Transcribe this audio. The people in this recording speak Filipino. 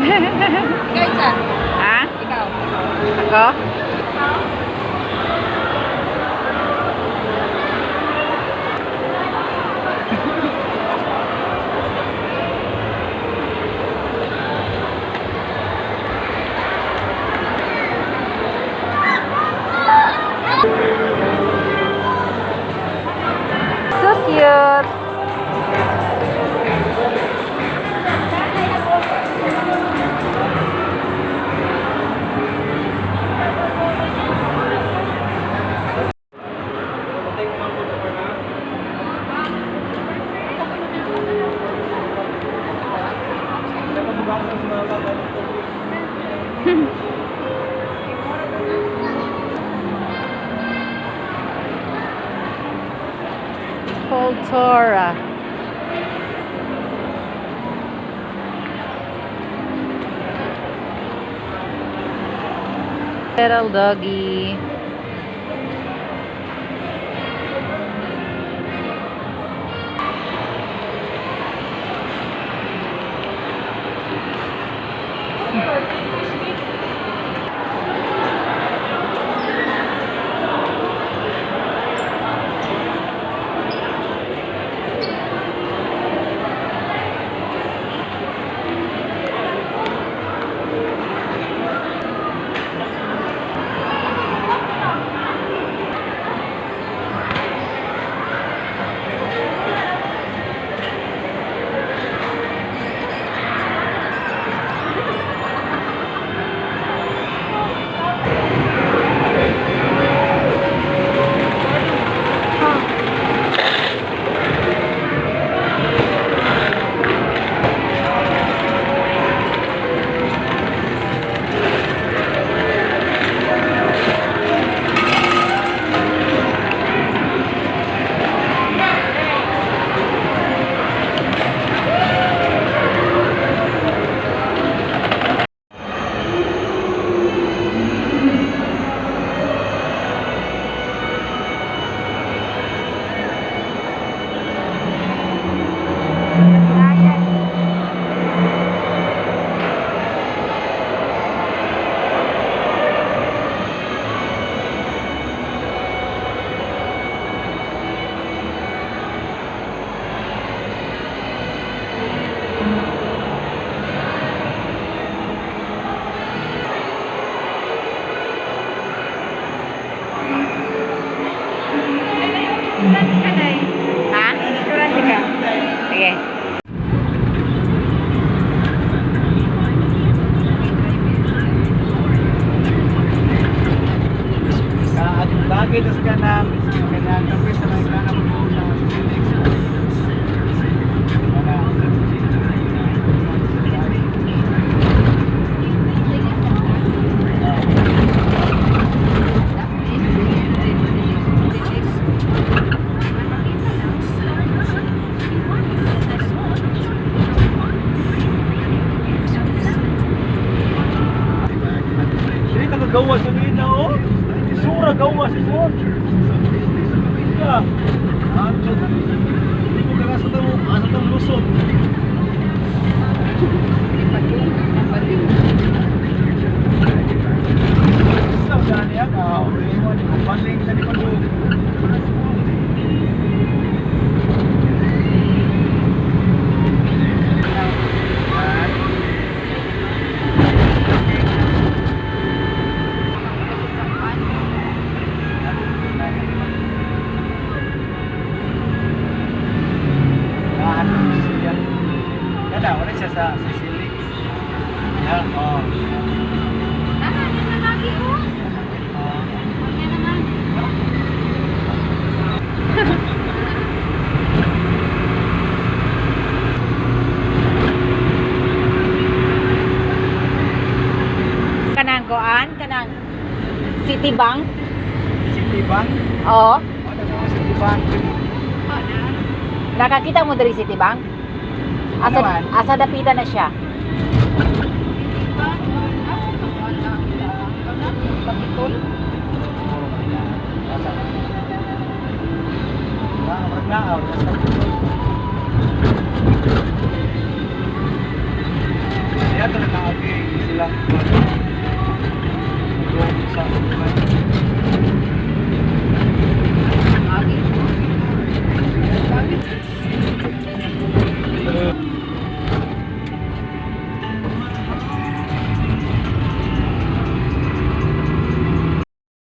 Ikaw, isa. Ha? Ikaw. Ako? So cute. Cultura. Little doggy. Ha? Sige. Bagay tas ka na kape sa mga kanang muna Dili ka gawa sa nina oh. Sura gawa si mo. Ya. Anto. Hindi mo ka sa tong lusot. Sa gani ka, mo paling sa likod. Kada wala siya sa silik. Ya, oh. Kanang goan, kanang Citibank. Citibank? Oo. Ano sa Citibank? Nakakita mo diri Citibank? Ano man? Asa dapitan na siya. Pagitol. Ya, Kaya ito nakaagi sila. Sa